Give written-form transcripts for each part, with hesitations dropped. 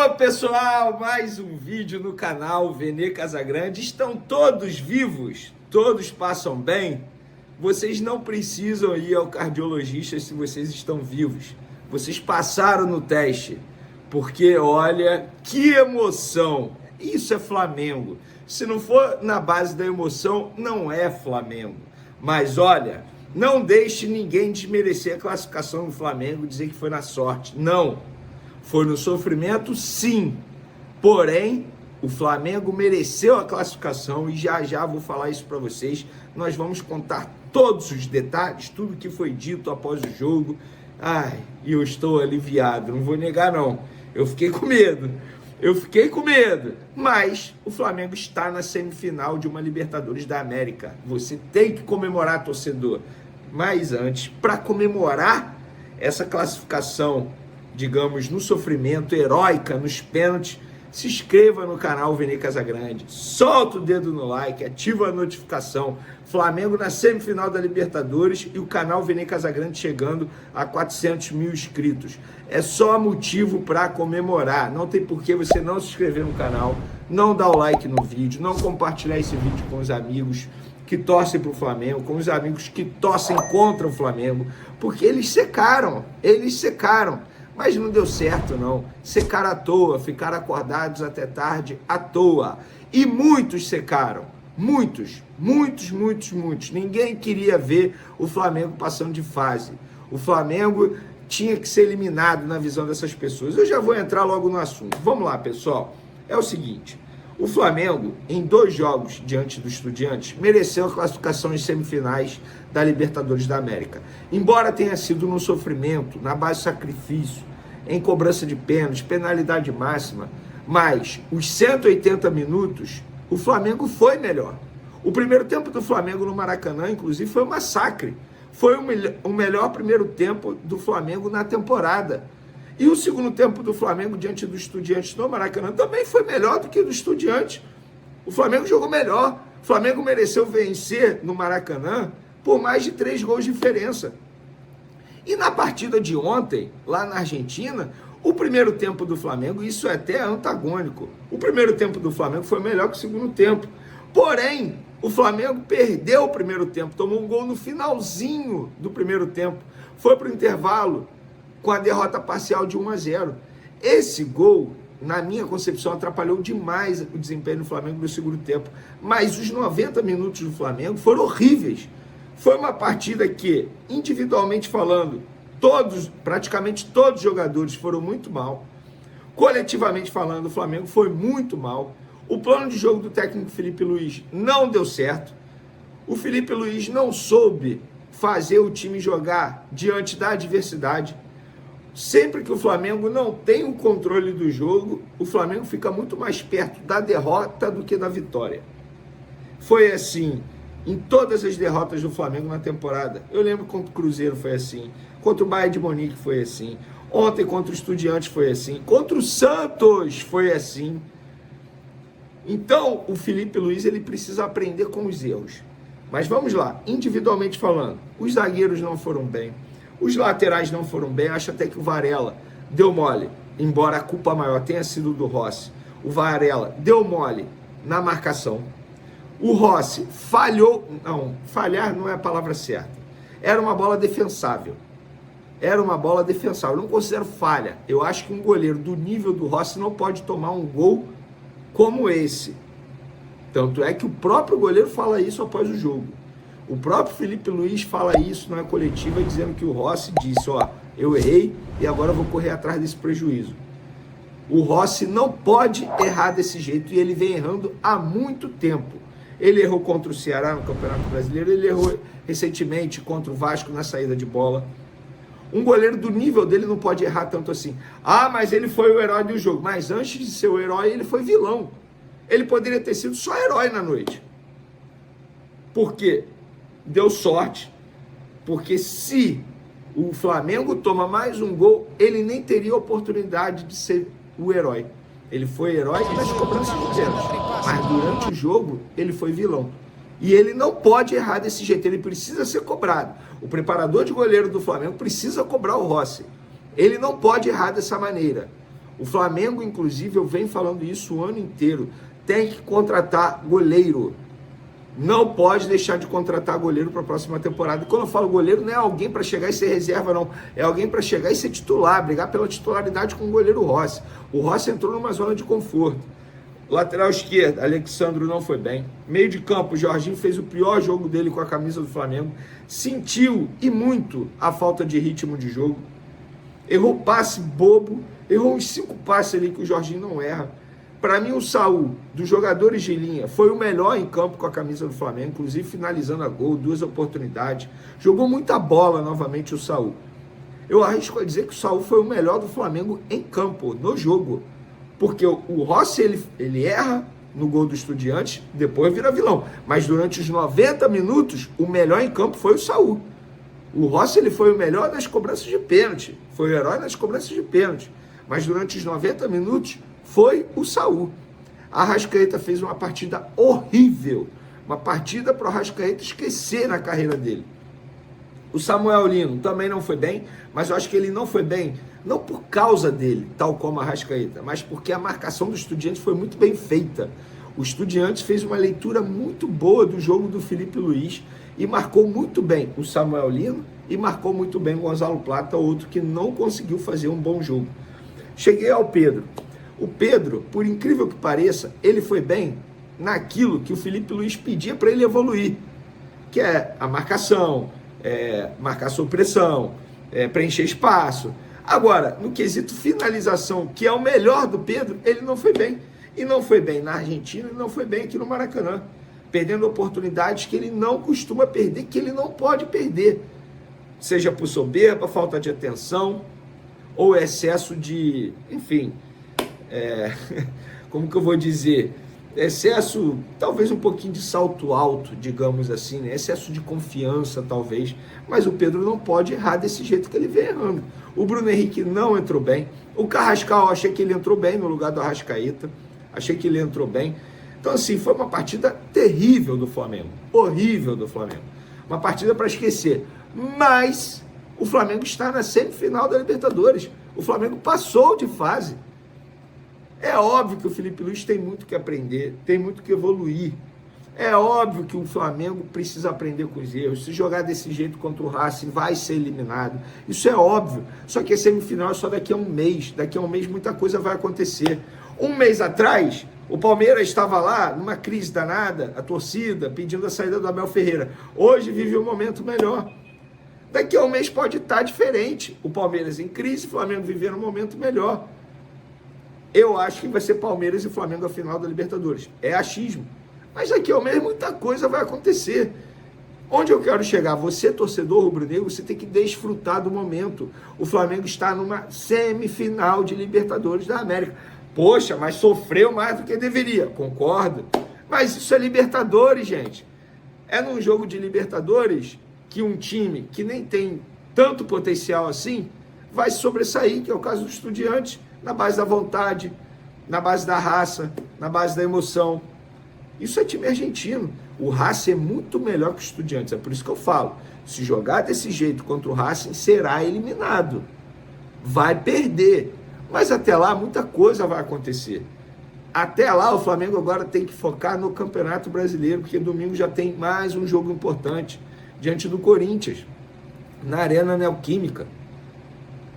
Ô pessoal, mais um vídeo no canal Vene Casagrande. Estão todos vivos? Todos passam bem? Vocês não precisam ir ao cardiologista se vocês estão vivos. Vocês passaram no teste, porque olha, que emoção! Isso é Flamengo. Se não for na base da emoção, não é Flamengo. Mas olha, não deixe ninguém desmerecer a classificação do Flamengo e dizer que foi na sorte. Não. Foi no sofrimento, sim. Porém, o Flamengo mereceu a classificação e já vou falar isso para vocês. Nós vamos contar todos os detalhes, tudo que foi dito após o jogo. E eu estou aliviado, não vou negar não. Eu fiquei com medo. Mas o Flamengo está na semifinal de uma Libertadores da América. Você tem que comemorar, torcedor. Mas antes, para comemorar essa classificação, digamos, no sofrimento, heróica, nos pênaltis, se inscreva no canal Vene Casagrande, solta o dedo no like, ativa a notificação. Flamengo na semifinal da Libertadores e o canal Vene Casagrande chegando a 400 mil inscritos. É só motivo para comemorar. Não tem por que você não se inscrever no canal, não dar o like no vídeo, não compartilhar esse vídeo com os amigos que torcem para o Flamengo, com os amigos que torcem contra o Flamengo, porque eles secaram. Mas não deu certo, não. Secaram à toa, ficaram acordados até tarde à toa. E muitos secaram. Muitos. Ninguém queria ver o Flamengo passando de fase. O Flamengo tinha que ser eliminado na visão dessas pessoas. Eu já vou entrar logo no assunto. Vamos lá, pessoal. É o seguinte. O Flamengo, em 2 jogos diante do Estudiantes, mereceu a classificação em semifinais da Libertadores da América. Embora tenha sido no sofrimento, na base de sacrifício, em cobrança de pênaltis, penalidade máxima, mas os 180 minutos, o Flamengo foi melhor. O primeiro tempo do Flamengo no Maracanã, inclusive, foi um massacre. Foi o melhor primeiro tempo do Flamengo na temporada. E o segundo tempo do Flamengo diante do Estudiantes no Maracanã também foi melhor do que o do Estudiantes. O Flamengo jogou melhor. O Flamengo mereceu vencer no Maracanã por mais de 3 gols de diferença. E na partida de ontem, lá na Argentina, o primeiro tempo do Flamengo, isso é até antagônico. O primeiro tempo do Flamengo foi melhor que o segundo tempo. Porém, o Flamengo perdeu o primeiro tempo, tomou um gol no finalzinho do primeiro tempo. Foi para o intervalo com a derrota parcial de 1-0. Esse gol, na minha concepção, atrapalhou demais o desempenho do Flamengo no segundo tempo. Mas os 90 minutos do Flamengo foram horríveis. Foi uma partida que, individualmente falando, praticamente todos os jogadores foram muito mal. Coletivamente falando, o Flamengo foi muito mal. O plano de jogo do técnico Felipe Luiz não deu certo. O Felipe Luiz não soube fazer o time jogar diante da adversidade. Sempre que o Flamengo não tem o controle do jogo, o Flamengo fica muito mais perto da derrota do que da vitória. Foi assim em todas as derrotas do Flamengo na temporada. Eu lembro contra o Cruzeiro foi assim, contra o Bayern de Munique foi assim, ontem contra o Estudiantes foi assim, contra o Santos foi assim. Então, o Felipe Luiz ele precisa aprender com os erros. Mas vamos lá, individualmente falando, os zagueiros não foram bem, os laterais não foram bem, acho até que o Varela deu mole, embora a culpa maior tenha sido do Rossi. O Varela deu mole na marcação. O Rossi falhou, falhar não é a palavra certa. Era uma bola defensável. Eu não considero falha. Eu acho que um goleiro do nível do Rossi não pode tomar um gol como esse. Tanto é que o próprio goleiro fala isso após o jogo. O próprio Felipe Luiz fala isso na coletiva, dizendo que o Rossi disse, eu errei e agora eu vou correr atrás desse prejuízo. O Rossi não pode errar desse jeito e ele vem errando há muito tempo. Ele errou contra o Ceará no Campeonato Brasileiro, ele errou recentemente contra o Vasco na saída de bola. Um goleiro do nível dele não pode errar tanto assim. Mas ele foi o herói do jogo. Mas antes de ser o herói, ele foi vilão. Ele poderia ter sido só herói na noite. Por quê? Deu sorte. Porque se o Flamengo toma mais um gol, ele nem teria oportunidade de ser o herói. Ele foi herói nas cobranças de pênalti. Mas durante o jogo, ele foi vilão. E ele não pode errar desse jeito, ele precisa ser cobrado. O preparador de goleiro do Flamengo precisa cobrar o Rossi. Ele não pode errar dessa maneira. O Flamengo, inclusive, eu venho falando isso o ano inteiro, tem que contratar goleiro. Não pode deixar de contratar goleiro para a próxima temporada. E quando eu falo goleiro, não é alguém para chegar e ser reserva, não. É alguém para chegar e ser titular, brigar pela titularidade com o goleiro Rossi. O Rossi entrou numa zona de conforto. Lateral esquerda, Alexandro não foi bem. Meio de campo, o Jorginho fez o pior jogo dele com a camisa do Flamengo. Sentiu, e muito, a falta de ritmo de jogo. Errou passe bobo. Errou uns 5 passes ali que o Jorginho não erra. Para mim, o Saul, dos jogadores de linha, foi o melhor em campo com a camisa do Flamengo, inclusive finalizando a gol, 2 oportunidades. Jogou muita bola novamente o Saul. Eu arrisco a dizer que o Saul foi o melhor do Flamengo em campo, no jogo. Porque o Rossi, ele erra no gol do Estudiantes, depois vira vilão. Mas durante os 90 minutos, o melhor em campo foi o Saul. O Rossi, ele foi o melhor nas cobranças de pênalti. Foi o herói nas cobranças de pênalti. Mas durante os 90 minutos, foi o Saul. A Arrascaeta fez uma partida horrível. Uma partida para o Arrascaeta esquecer na carreira dele. O Samuel Lino também não foi bem, mas eu acho que ele não foi bem, não por causa dele, tal como a Arrascaeta, mas porque a marcação do Estudiantes foi muito bem feita. O Estudiantes fez uma leitura muito boa do jogo do Felipe Luiz e marcou muito bem o Samuel Lino e marcou muito bem o Gonzalo Plata, outro que não conseguiu fazer um bom jogo. Cheguei ao Pedro. O Pedro, por incrível que pareça, ele foi bem naquilo que o Felipe Luiz pedia para ele evoluir, que é a marcação, marcar sob pressão, preencher espaço. Agora, no quesito finalização, que é o melhor do Pedro, ele não foi bem. E não foi bem na Argentina, e não foi bem aqui no Maracanã. Perdendo oportunidades que ele não costuma perder, que ele não pode perder. Seja por soberba, falta de atenção, ou excesso de, enfim, como que eu vou dizer? Excesso, talvez um pouquinho de salto alto, digamos assim, né? Excesso de confiança, talvez. Mas o Pedro não pode errar desse jeito que ele vem errando. O Bruno Henrique não entrou bem. O Carrascal, achei que ele entrou bem no lugar do Arrascaeta. Achei que ele entrou bem. Então, assim, foi uma partida terrível do Flamengo. Horrível do Flamengo. Uma partida para esquecer. Mas o Flamengo está na semifinal da Libertadores. O Flamengo passou de fase. É óbvio que o Felipe Luiz tem muito que aprender, tem muito que evoluir. É óbvio que o Flamengo precisa aprender com os erros. Se jogar desse jeito contra o Racing, vai ser eliminado. Isso é óbvio. Só que a semifinal é só daqui a um mês. Daqui a um mês muita coisa vai acontecer. Um mês atrás, o Palmeiras estava lá numa crise danada, a torcida pedindo a saída do Abel Ferreira. Hoje vive um momento melhor. Daqui a um mês pode estar diferente. O Palmeiras em crise, o Flamengo vivendo um momento melhor. Eu acho que vai ser Palmeiras e Flamengo a final da Libertadores. É achismo. Mas daqui ao mês muita coisa vai acontecer. Onde eu quero chegar? Você, torcedor rubro-negro, você tem que desfrutar do momento. O Flamengo está numa semifinal de Libertadores da América. Poxa, mas sofreu mais do que deveria. Concordo. Mas isso é Libertadores, gente. É num jogo de Libertadores que um time que nem tem tanto potencial assim vai sobressair, que é o caso do Estudiantes, na base da vontade, na base da raça, na base da emoção. Isso é time argentino. O Racing é muito melhor que o Estudiantes. É por isso que eu falo. Se jogar desse jeito contra o Racing, será eliminado. Vai perder. Mas até lá, muita coisa vai acontecer. Até lá, o Flamengo agora tem que focar no Campeonato Brasileiro, porque domingo já tem mais um jogo importante, diante do Corinthians, na Arena Neoquímica.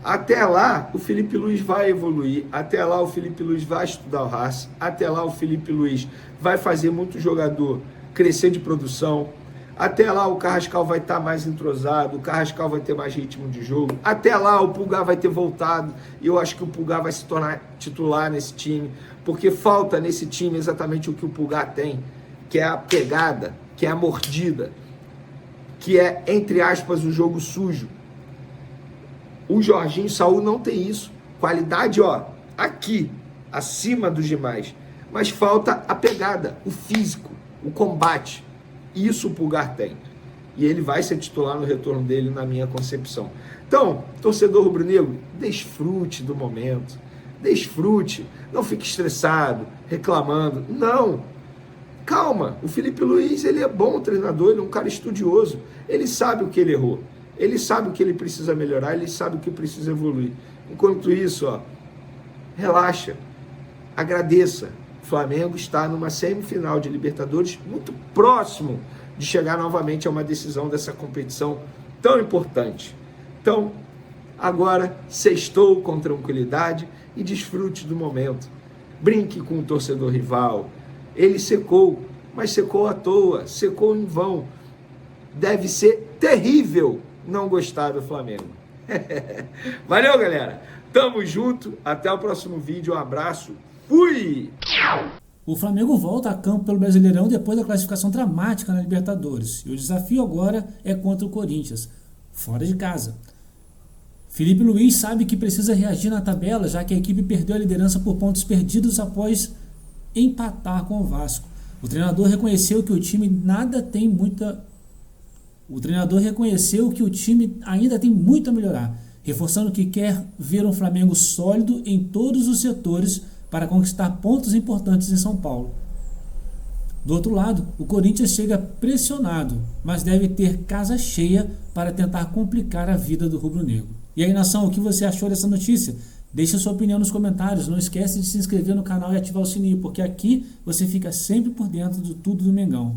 Até lá, o Felipe Luiz vai evoluir. Até lá, o Felipe Luiz vai estudar o Racing. Até lá, o Felipe Luiz vai fazer muito jogador crescer de produção. Até lá, o Carrascal vai estar mais entrosado. O Carrascal vai ter mais ritmo de jogo. Até lá, o Pulgar vai ter voltado. E eu acho que o Pulgar vai se tornar titular nesse time. Porque falta nesse time exatamente o que o Pulgar tem. Que é a pegada, que é a mordida. Que é, entre aspas, o jogo sujo. O Jorginho Saul não tem isso. Qualidade, ó, aqui, acima dos demais. Mas falta a pegada, o físico, o combate. Isso o Pulgar tem. E ele vai ser titular no retorno dele, na minha concepção. Então, torcedor rubro-negro, desfrute do momento. Desfrute. Não fique estressado, reclamando. Não. Calma. O Felipe Luiz, ele é bom treinador, ele é um cara estudioso. Ele sabe o que ele errou. Ele sabe o que ele precisa melhorar, ele sabe o que precisa evoluir. Enquanto isso, ó, relaxa, agradeça. O Flamengo está numa semifinal de Libertadores, muito próximo de chegar novamente a uma decisão dessa competição tão importante. Então, agora, sextou com tranquilidade e desfrute do momento. Brinque com o torcedor rival. Ele secou, mas secou à toa, secou em vão. Deve ser terrível não gostar do Flamengo. Valeu, galera. Tamo junto. Até o próximo vídeo. Um abraço. Fui! O Flamengo volta a campo pelo Brasileirão depois da classificação dramática na Libertadores. E o desafio agora é contra o Corinthians, fora de casa. Felipe Luiz sabe que precisa reagir na tabela, já que a equipe perdeu a liderança por pontos perdidos após empatar com o Vasco. O treinador reconheceu que o time ainda tem muito a melhorar, reforçando que quer ver um Flamengo sólido em todos os setores para conquistar pontos importantes em São Paulo. Do outro lado, o Corinthians chega pressionado, mas deve ter casa cheia para tentar complicar a vida do rubro-negro. E aí, nação, o que você achou dessa notícia? Deixe a sua opinião nos comentários, não esquece de se inscrever no canal e ativar o sininho, porque aqui você fica sempre por dentro de tudo do Mengão.